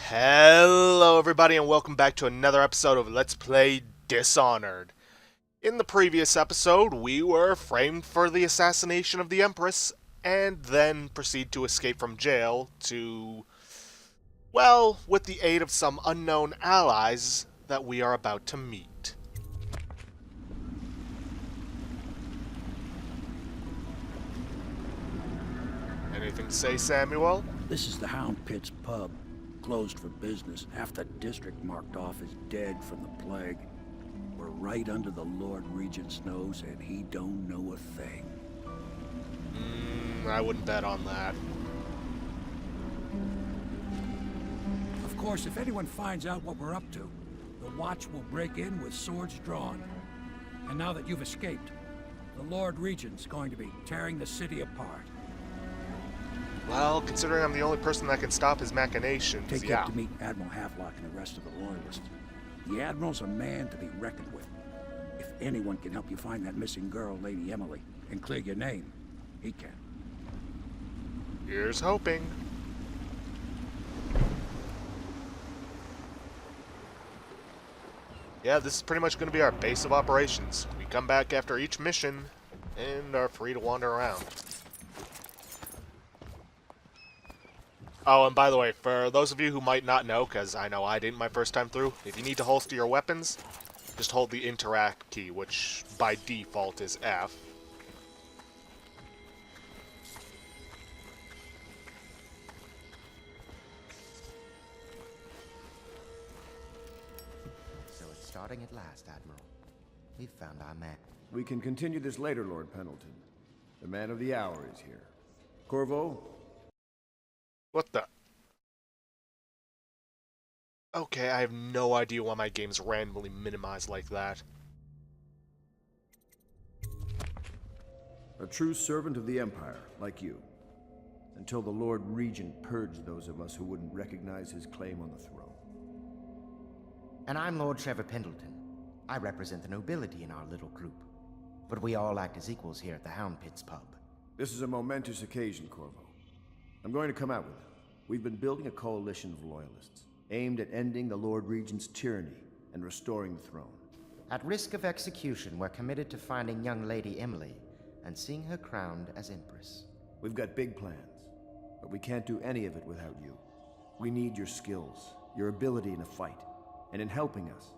Hello everybody and welcome back to another episode of Let's Play Dishonored. In the previous episode, we were framed for the assassination of the Empress and then proceed to escape from jail to, well, with the aid of some unknown allies that we are about to meet. Anything to say, Samuel? This is the Hounds pub. Closed for business. Half the district marked off as dead from the plague. We're right under the Lord Regent's nose and he don't know a thing. I wouldn't bet on that. Of course, if anyone finds out what we're up to, the Watch will break in with swords drawn. And now that you've escaped, the Lord Regent's going to be tearing the city apart. Well, considering I'm the only person that can stop his machinations, Take yeah. up to meet Admiral Havelock and the rest of the Loyalists. The Admiral's a man to be reckoned with. If anyone can help you find that missing girl, Lady Emily, and clear your name, he can. Here's hoping. Yeah, this is pretty much going to be our base of operations. We come back after each mission and are free to wander around. Oh, and by the way, for those of you who might not know, because I know I didn't my first time through, if you need to holster your weapons, just hold the interact key, which by default is F. So it's starting at last, Admiral. We've found our man. We can continue this later, Lord Pendleton. The man of the hour is here. Corvo? What the? Okay, I have no idea why my game's randomly minimized like that. A true servant of the Empire, like you. Until the Lord Regent purged those of us who wouldn't recognize his claim on the throne. And I'm Lord Trevor Pendleton. I represent the nobility in our little group. But we all act as equals here at the Hounds pub. This is a momentous occasion, Corvo. I'm going to come out with it. We've been building a coalition of loyalists, aimed at ending the Lord Regent's tyranny and restoring the throne. At risk of execution, we're committed to finding young Lady Emily and seeing her crowned as Empress. We've got big plans, but we can't do any of it without you. We need your skills, your ability in a fight, and in helping us,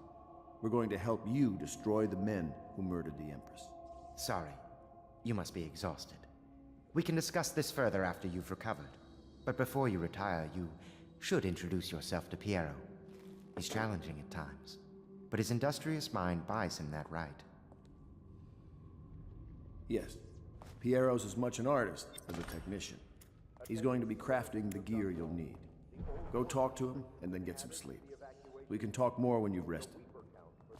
we're going to help you destroy the men who murdered the Empress. Sorry, you must be exhausted. We can discuss this further after you've recovered. But before you retire, you should introduce yourself to Piero. He's challenging at times, but his industrious mind buys him that right. Yes, Piero's as much an artist as a technician. He's going to be crafting the gear you'll need. Go talk to him, and then get some sleep. We can talk more when you've rested.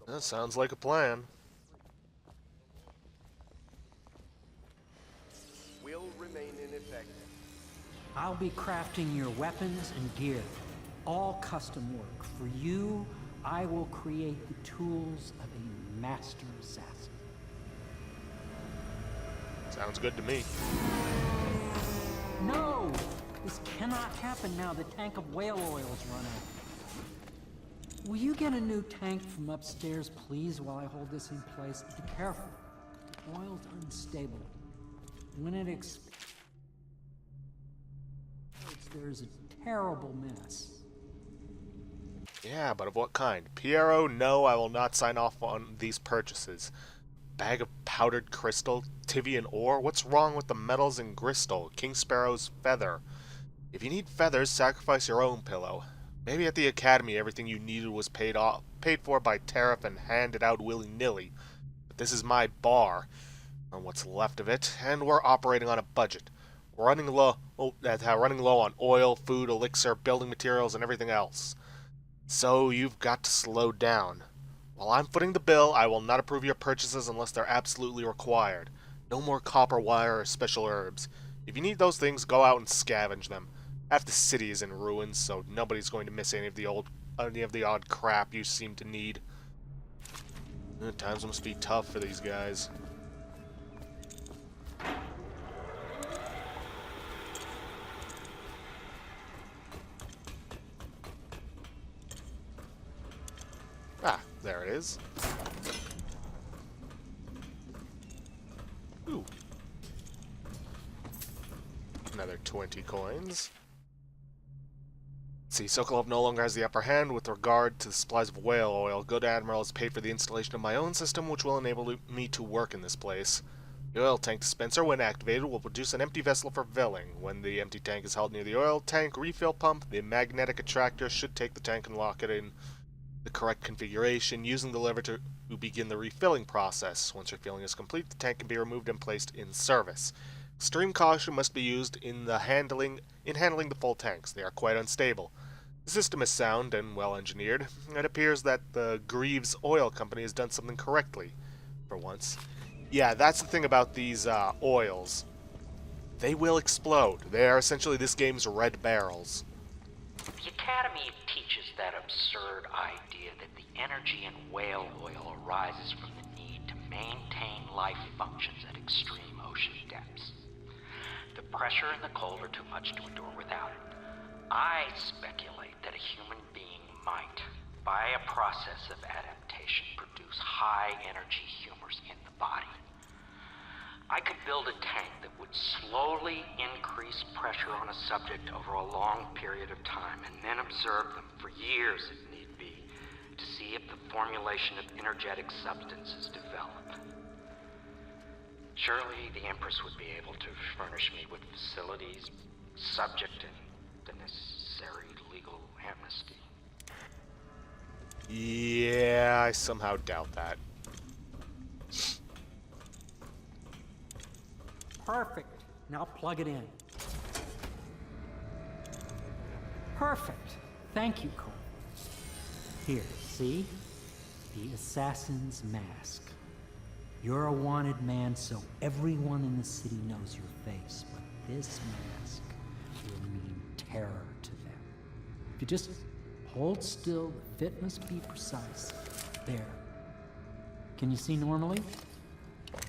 That sounds like a plan. Will remain in effect. I'll be crafting your weapons and gear. All custom work. For you, I will create the tools of a master assassin. Sounds good to me. No! This cannot happen now. The tank of whale oil's run out. Will you get a new tank from upstairs, please, while I hold this in place? Be careful. The oil's unstable. When it explodes, there's a terrible mess. Yeah, but of what kind? Piero, no, I will not sign off on these purchases. Bag of powdered crystal, Tivian ore? What's wrong with the metals and crystal? King Sparrow's feather. If you need feathers, sacrifice your own pillow. Maybe at the academy everything you needed was paid for by tariff and handed out willy-nilly. But this is my bar, or what's left of it, and we're operating on a budget. We're running low on oil, food, elixir, building materials, and everything else. So you've got to slow down. While I'm footing the bill, I will not approve your purchases unless they're absolutely required. No more copper wire or special herbs. If you need those things, go out and scavenge them. Half the city is in ruins, so nobody's going to miss any of the odd crap you seem to need. Times must be tough for these guys. Ah, there it is. Ooh. Another 20 coins. Let's see, Sokolov no longer has the upper hand with regard to the supplies of whale oil. Good Admirals paid for the installation of my own system, which will enable me to work in this place. The oil tank dispenser, when activated, will produce an empty vessel for filling. When the empty tank is held near the oil tank refill pump, the magnetic attractor should take the tank and lock it in the correct configuration, using the lever to begin the refilling process. Once refilling is complete, the tank can be removed and placed in service. Extreme caution must be used in handling the full tanks. They are quite unstable. The system is sound and well engineered. It appears that the Greaves Oil Company has done something correctly, for once. Yeah, that's the thing about these oils. They will explode. They are essentially this game's red barrels. The Academy teaches that absurd idea that the energy in whale oil arises from the need to maintain life functions at extreme ocean depths. The pressure and the cold are too much to endure without it. I speculate that a human being might, by a process of adaptation, produce high-energy humors in the body. I could build a tank that would slowly increase pressure on a subject over a long period of time and then observe them for years if need be to see if the formulation of energetic substances develop. Surely the Empress would be able to furnish me with facilities subject to the necessary legal amnesty. Yeah, I somehow doubt that. Perfect. Now plug it in. Perfect. Thank you, Corvo. Here, see? The assassin's mask. You're a wanted man, so everyone in the city knows your face, but this mask will mean terror to them. If you just hold still, the fit must be precise. There. Can you see normally?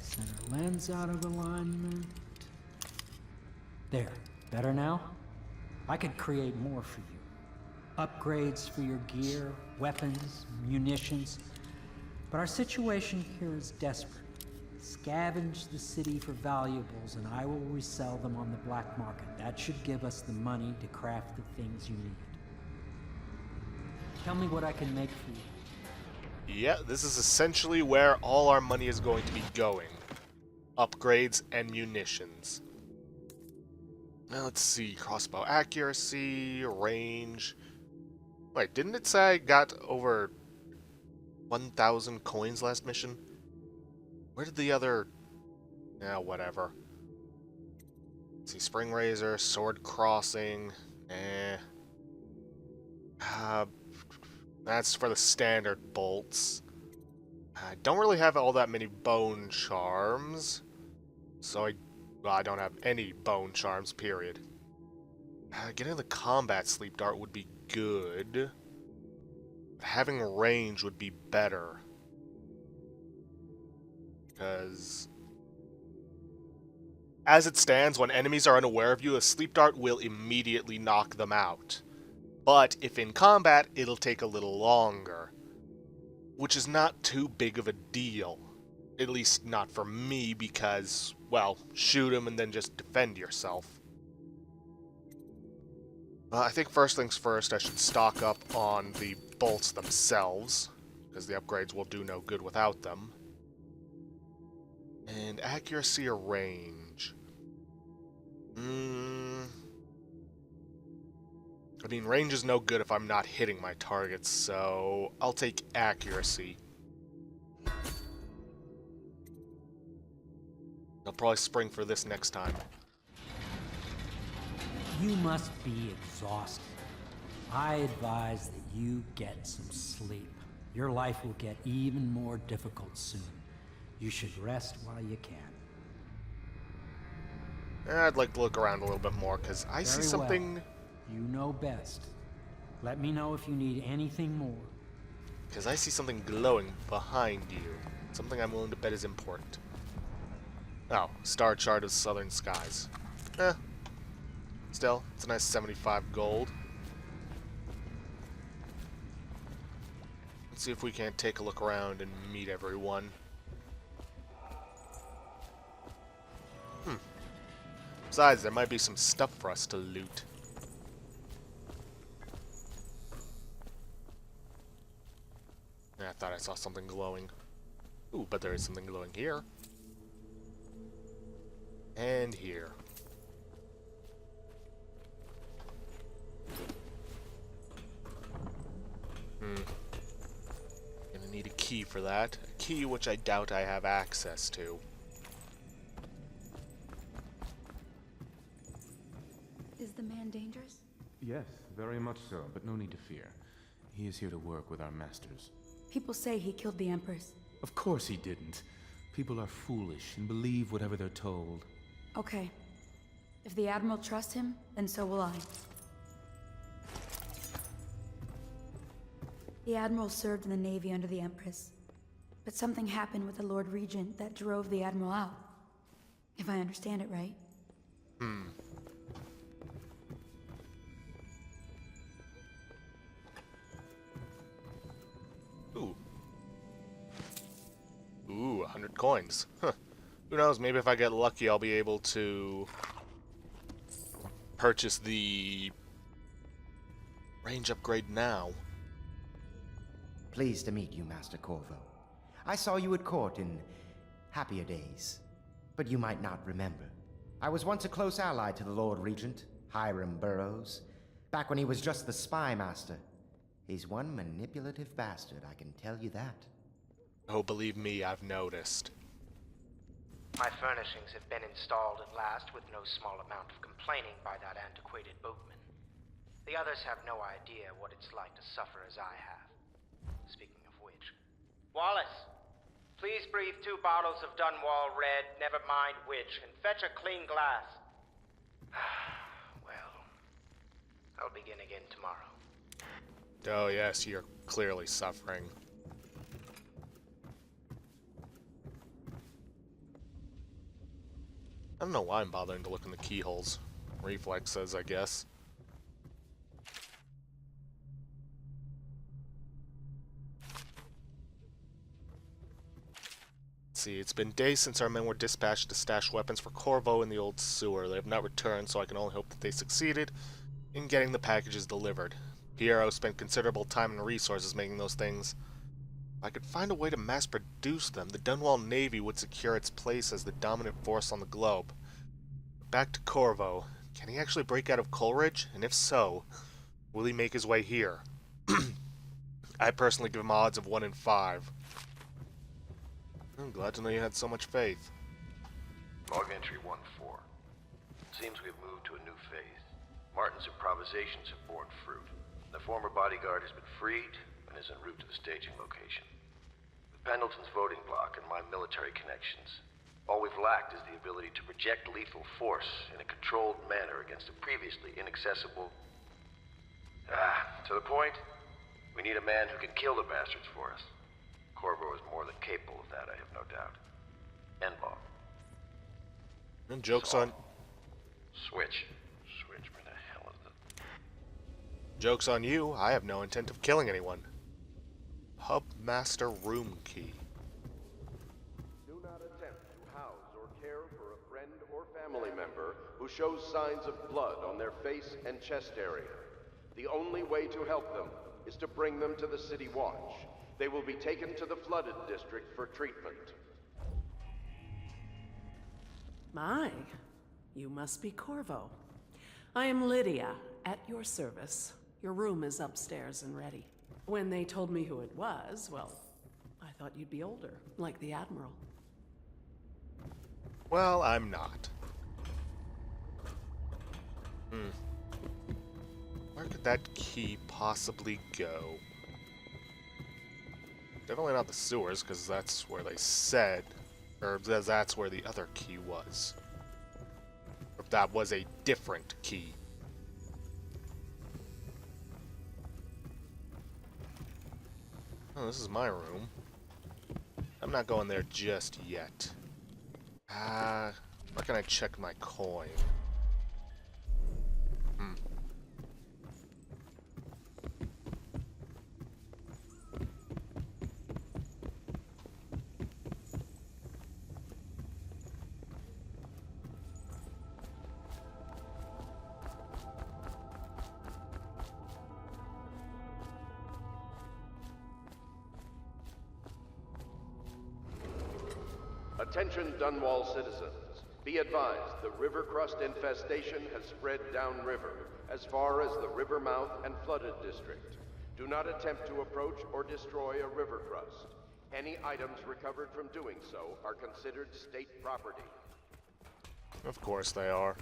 Center lens out of alignment. There. Better now? I could create more for you. Upgrades for your gear, weapons, munitions. But our situation here is desperate. Scavenge the city for valuables and I will resell them on the black market. That should give us the money to craft the things you need. Tell me what I can make for you. Yeah, this is essentially where all our money is going to be going. Upgrades and munitions. Now let's see, crossbow accuracy, range. Wait, didn't it say I got over 1,000 coins last mission? Where did the other... Yeah, whatever. Let's see, spring razor, sword crossing, that's for the standard bolts. I don't really have all that many bone charms, so I don't have any bone charms, period. Getting the combat sleep dart would be good. But having range would be better. Because as it stands, when enemies are unaware of you, a sleep dart will immediately knock them out. But if in combat, it'll take a little longer. Which is not too big of a deal. At least not for me, because, well, shoot him and then just defend yourself. I think first things first, I should stock up on the bolts themselves, because the upgrades will do no good without them. And accuracy or range? I mean, range is no good if I'm not hitting my targets, so I'll take accuracy. I'll probably spring for this next time. You must be exhausted. I advise that you get some sleep. Your life will get even more difficult soon. You should rest while you can. I'd like to look around a little bit more, because I see something... Well. You know best. Let me know if you need anything more. Because I see something glowing behind you. Something I'm willing to bet is important. Oh, star chart of southern skies. Still, it's a nice 75 gold. Let's See if we can't take a look around and meet everyone. Besides, there might be some stuff for us to loot. Yeah, I thought I saw something glowing. Ooh, but there is something glowing here. And here. Gonna need a key for that. A key which I doubt I have access to. Is the man dangerous? Yes, very much so, but no need to fear. He is here to work with our masters. People say he killed the Empress. Of course he didn't. People are foolish and believe whatever they're told. Okay. If the Admiral trusts him, then so will I. The Admiral served in the Navy under the Empress. But something happened with the Lord Regent that drove the Admiral out. If I understand it right. Ooh. Ooh, 100 coins. Huh. Who knows, maybe if I get lucky I'll be able to purchase the range upgrade now. Pleased to meet you, Master Corvo. I saw you at court in happier days, but you might not remember. I was once a close ally to the Lord Regent, Hiram Burroughs, back when he was just the spy master. He's one manipulative bastard, I can tell you that. Oh, believe me, I've noticed. My furnishings have been installed at last with no small amount of complaining by that antiquated boatman. The others have no idea what it's like to suffer as I have. Speaking of which... Wallace! Please breathe 2 bottles of Dunwall Red, never mind which, and fetch a clean glass. Well, I'll begin again tomorrow. Oh yes, you're clearly suffering. I don't know why I'm bothering to look in the keyholes. Reflexes, I guess. See, it's been days since our men were dispatched to stash weapons for Corvo in the old sewer. They have not returned, so I can only hope that they succeeded in getting the packages delivered. Piero spent considerable time and resources making those things. If I could find a way to mass-produce them, the Dunwall Navy would secure its place as the dominant force on the globe. Back to Corvo. Can he actually break out of Coleridge? And if so, will he make his way here? I personally give him odds of 1 in 5. I'm glad to know you had so much faith. Log entry 1-4. Seems we've moved to a new phase. Martin's improvisations have borne fruit. The former bodyguard has been freed and is en route to the staging location. With Pendleton's voting block and my military connections, all we've lacked is the ability to project lethal force in a controlled manner against a previously inaccessible... to the point, we need a man who can kill the bastards for us. Corvo is more than capable of that, I have no doubt. Endball. And joke's on... Switch. Switch, where the hell is it? Joke's on you, I have no intent of killing anyone. Hub Master Room Key. Do not attempt to house or care for a friend or family member who shows signs of blood on their face and chest area. The only way to help them is to bring them to the City Watch. They will be taken to the flooded district for treatment. My, you must be Corvo. I am Lydia, at your service. Your room is upstairs and ready. When they told me who it was, well, I thought you'd be older, like the Admiral. Well, I'm not. Where could that key possibly go? Definitely not the sewers, because that's where they said, or that's where the other key was. Or if that was a different key. Oh, this is my room. I'm not going there just yet. Where can I check my coin? Attention Dunwall citizens. Be advised, the river crust infestation has spread downriver, as far as the river mouth and flooded district. Do not attempt to approach or destroy a river crust. Any items recovered from doing so are considered state property. Of course they are.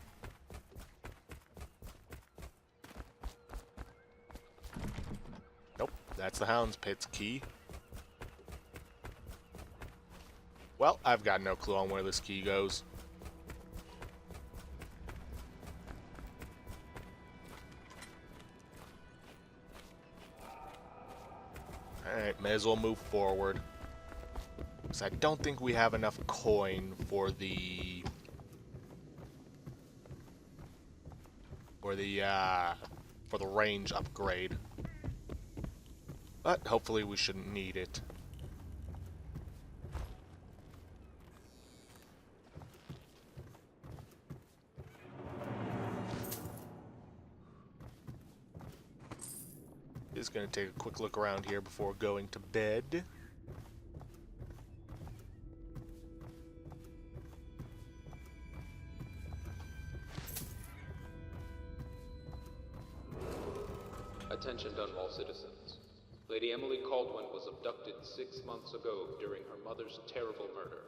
Nope, that's the Hounds pit's key. Well, I've got no clue on where this key goes. Alright, may as well move forward. Because I don't think we have enough coin for the... for the range upgrade. But hopefully we shouldn't need it. Just gonna take a quick look around here before going to bed. Attention Dunwall citizens. Lady Emily Caldwin was abducted 6 months ago during her mother's terrible murder.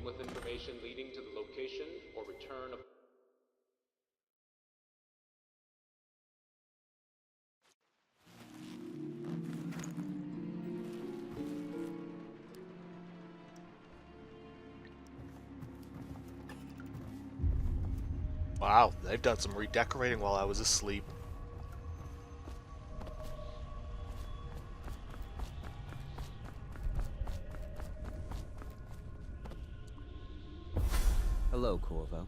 With information leading to the location or return of... Wow, they've done some redecorating while I was asleep. Hello, Corvo.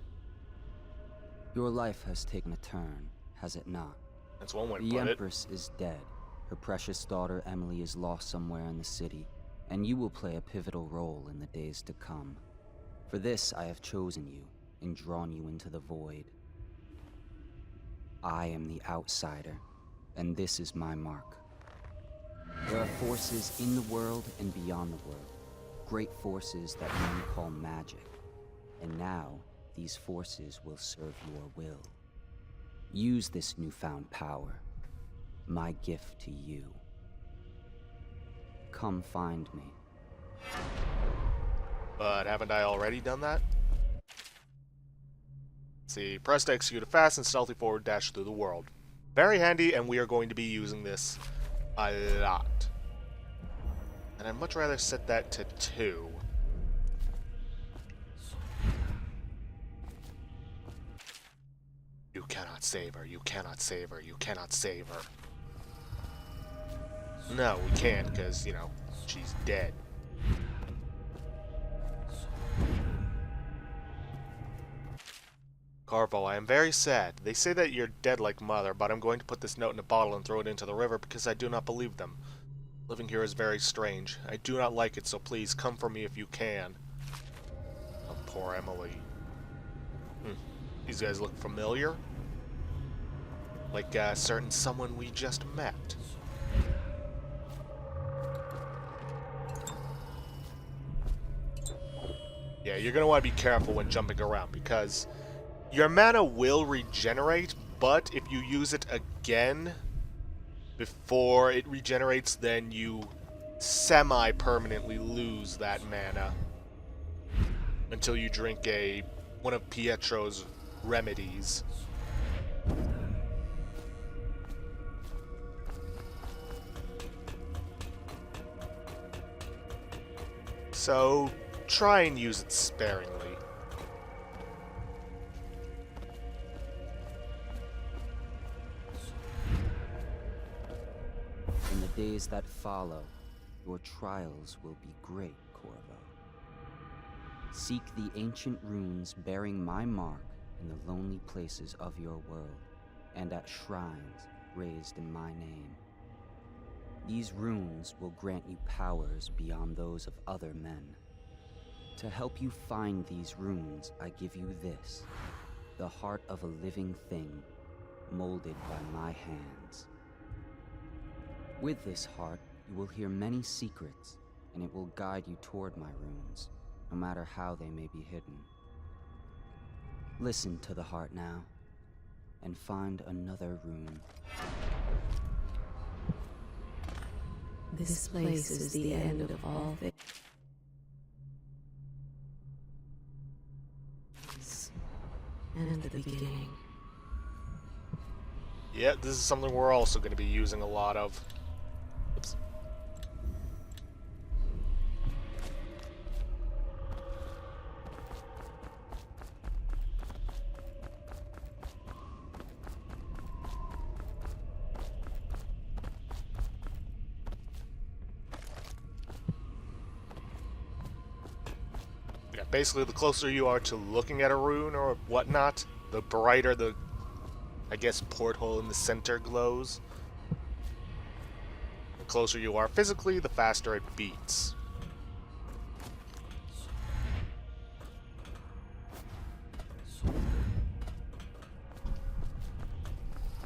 Your life has taken a turn, has it not? That's one way to The put it. Empress is dead. Her precious daughter Emily is lost somewhere in the city, and you will play a pivotal role in the days to come. For this, I have chosen you and drawn you into the void. I am the outsider, and this is my mark. There are forces in the world and beyond the world, great forces that men call magic. And now, these forces will serve your will. Use this newfound power, my gift to you. Come find me. But haven't I already done that? Let's see, press to execute a fast and stealthy forward dash through the world. Very handy, and we are going to be using this a lot. And I'd much rather set that to 2. You cannot save her, you cannot save her, you cannot save her. No, we can't, because, you know, she's dead. Corvo, I am very sad. They say that you're dead like mother, but I'm going to put this note in a bottle and throw it into the river because I do not believe them. Living here is very strange. I do not like it, so please come for me if you can. Oh, poor Emily. These guys look familiar. Like a certain someone we just met. Yeah, you're going to want to be careful when jumping around because your mana will regenerate, but if you use it again before it regenerates, then you semi-permanently lose that mana until you drink one of Pietro's remedies. So try and use it sparingly. In the days that follow, your trials will be great, Corvo. Seek the ancient runes bearing my mark in the lonely places of your world, and at shrines raised in my name. These runes will grant you powers beyond those of other men. To help you find these runes, I give you this, the heart of a living thing, molded by my hands. With this heart, you will hear many secrets, and it will guide you toward my runes, no matter how they may be hidden. Listen to the heart now, and find another rune. This place is the end of all things. And the beginning. Yeah, this is something we're also going to be using a lot of. Oops. Yeah, basically the closer you are to looking at a rune or whatnot, the brighter the, I guess, porthole in the center glows. The closer you are physically, the faster it beats.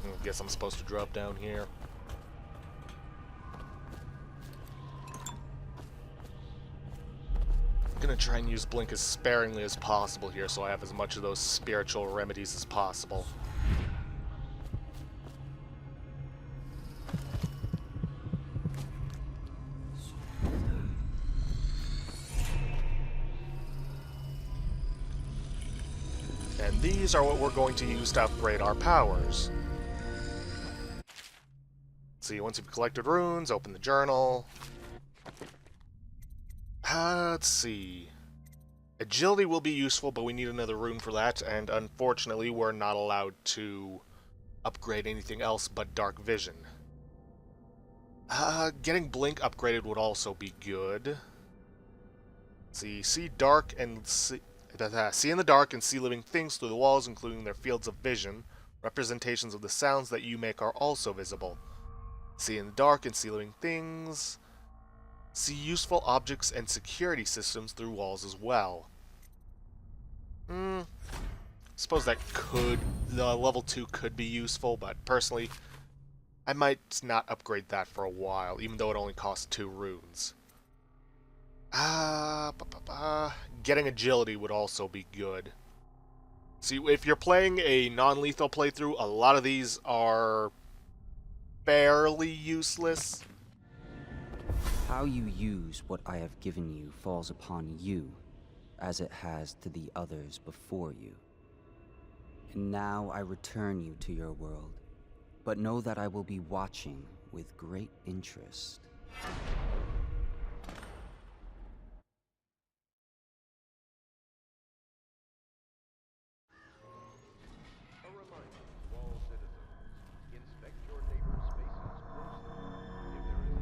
I guess I'm supposed to drop down here. I'm gonna try and use Blink as sparingly as possible here so I have as much of those spiritual remedies as possible. And these are what we're going to use to upgrade our powers. See, once you've collected runes, open the journal. Let's see. Agility will be useful, but we need another rune for that, and unfortunately we're not allowed to upgrade anything else but Dark Vision. Getting Blink upgraded would also be good. See dark and see in the dark and see living things through the walls, including their fields of vision. Representations of the sounds that you make are also visible. See in the dark and see living things. See useful objects and security systems through walls as well. Suppose that the level 2 could be useful, but personally, I might not upgrade that for a while, even though it only costs 2 runes. Getting agility would also be good. See, if you're playing a non-lethal playthrough, a lot of these are fairly useless. How you use what I have given you falls upon you, as it has to the others before you. And now I return you to your world, but know that I will be watching with great interest.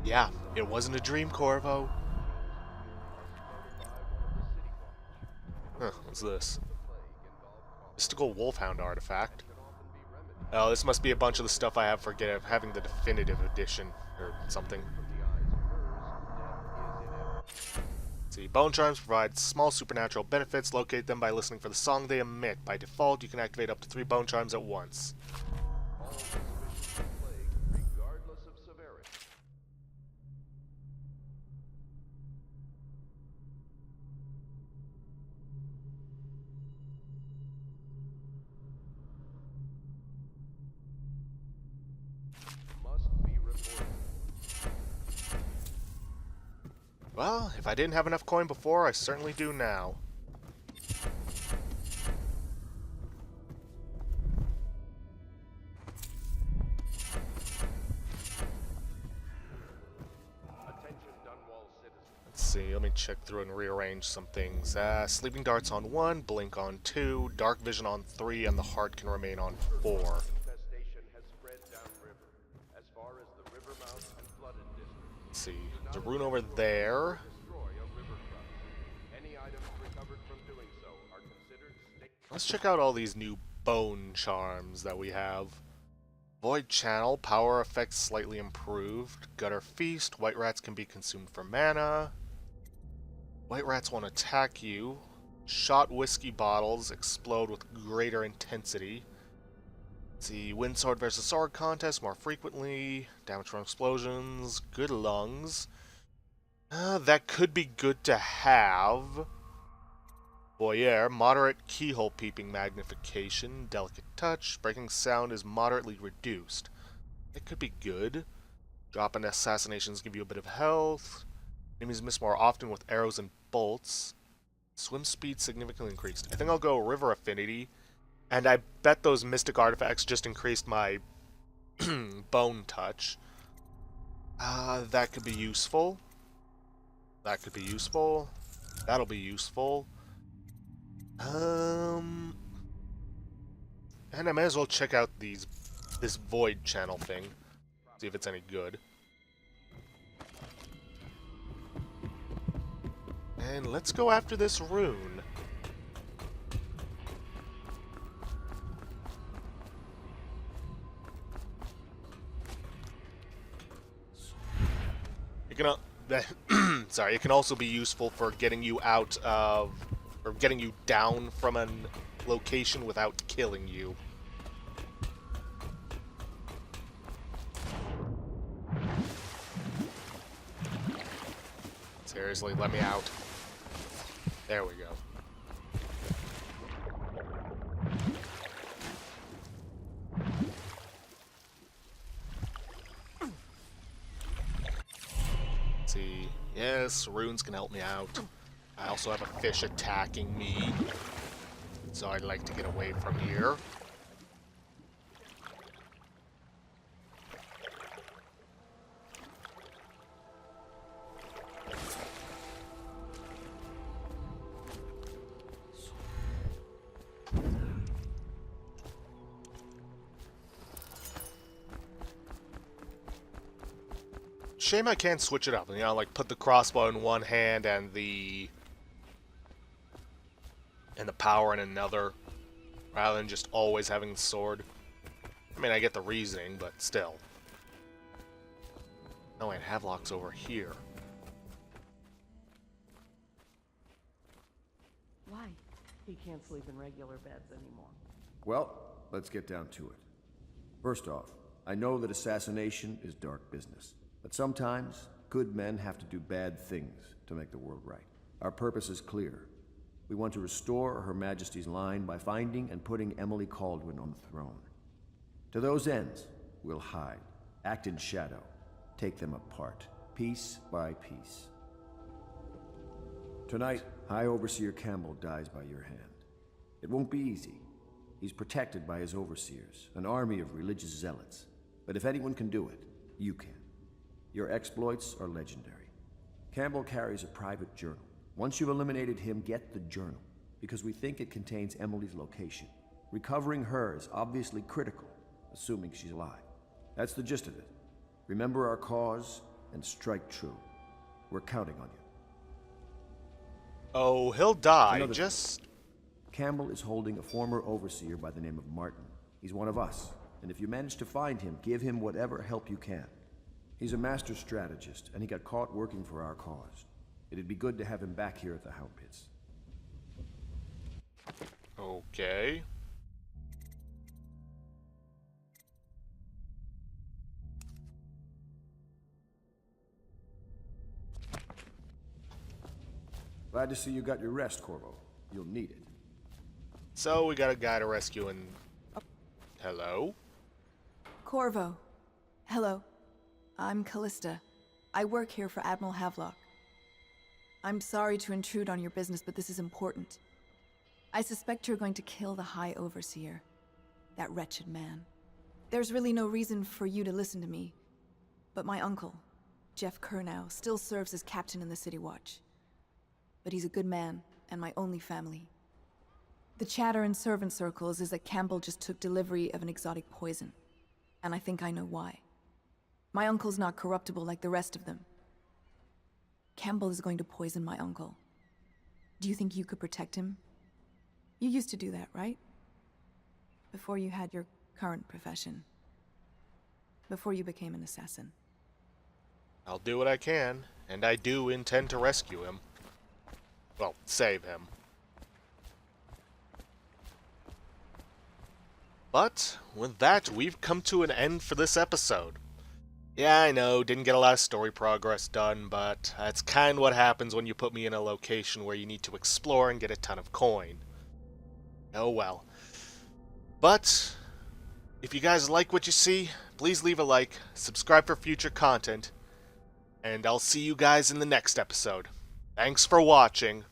Yeah, it wasn't a dream, Corvo. Huh, what's this? Mystical Wolfhound artifact. Oh, this must be a bunch of the stuff I have for having the definitive edition, or something. See, bone charms provide small supernatural benefits. Locate them by listening for the song they emit. By default, you can activate up to 3 bone charms at once. Well, if I didn't have enough coin before, I certainly do now. Let's see, let me check through and rearrange some things. Sleeping Dart's on 1, Blink on 2, Dark Vision on 3, and the Heart can remain on 4. Let's see, there's a rune over there. Let's check out all these new bone charms that we have. Void Channel, power effects slightly improved. Gutter Feast, white rats can be consumed for mana. White rats won't attack you. Shot whiskey bottles explode with greater intensity. Let's see, wind sword versus sword contest more frequently. Damage from explosions. Good lungs. That could be good to have. Voyeur, moderate keyhole peeping magnification, delicate touch, breaking sound is moderately reduced. That could be good. Drop in assassinations give you a bit of health. Enemies miss more often with arrows and bolts. Swim speed significantly increased. I think I'll go river affinity. And I bet those mystic artifacts just increased my bone touch. That could be useful. That could be useful. That'll be useful. And I may as well check out this void channel thing. See if it's any good. And let's go after this rune. It can, sorry, it can also be useful for getting you out of, or getting you down from a location without killing you. Seriously, let me out. There we go. Let's see. Yes, runes can help me out. I also have a fish attacking me, so I'd like to get away from here. Shame I can't switch it up, you know, like put the crossbow in one hand and the power in another, rather than just always having the sword. I mean, I get the reasoning, but still. Oh wait, Havelock's over here. Why? He can't sleep in regular beds anymore. Well, let's get down to it. First off, I know that assassination is dark business. But sometimes, good men have to do bad things to make the world right. Our purpose is clear. We want to restore Her Majesty's line by finding and putting Emily Kaldwin on the throne. To those ends, we'll hide, act in shadow, take them apart, piece by piece. Tonight, High Overseer Campbell dies by your hand. It won't be easy. He's protected by his overseers, an army of religious zealots. But if anyone can do it, you can. Your exploits are legendary. Campbell carries a private journal. Once you've eliminated him, get the journal, because we think it contains Emily's location. Recovering her is obviously critical, assuming she's alive. That's the gist of it. Remember our cause and strike true. We're counting on you. Oh, he'll die, just... Campbell is holding a former overseer by the name of Martin. He's one of us, and if you manage to find him, give him whatever help you can. He's a master strategist, and he got caught working for our cause. It'd be good to have him back here at the Hound Pits. Okay. Glad to see you got your rest, Corvo. You'll need it. So, we got a guy to rescue and... Hello? Corvo. Hello. I'm Callista. I work here for Admiral Havelock. I'm sorry to intrude on your business, but this is important. I suspect you're going to kill the High Overseer. That wretched man. There's really no reason for you to listen to me. But my uncle, Jeff Kernow, still serves as captain in the City Watch. But he's a good man, and my only family. The chatter in servant circles is that Campbell just took delivery of an exotic poison. And I think I know why. My uncle's not corruptible like the rest of them. Campbell is going to poison my uncle. Do you think you could protect him? You used to do that, right? Before you had your current profession. Before you became an assassin. I'll do what I can, and I do intend to rescue him. Well, save him. But, with that, we've come to an end for this episode. Yeah, I know, didn't get a lot of story progress done, but that's kind of what happens when you put me in a location where you need to explore and get a ton of coin. Oh well. But, if you guys like what you see, please leave a like, subscribe for future content, and I'll see you guys in the next episode. Thanks for watching.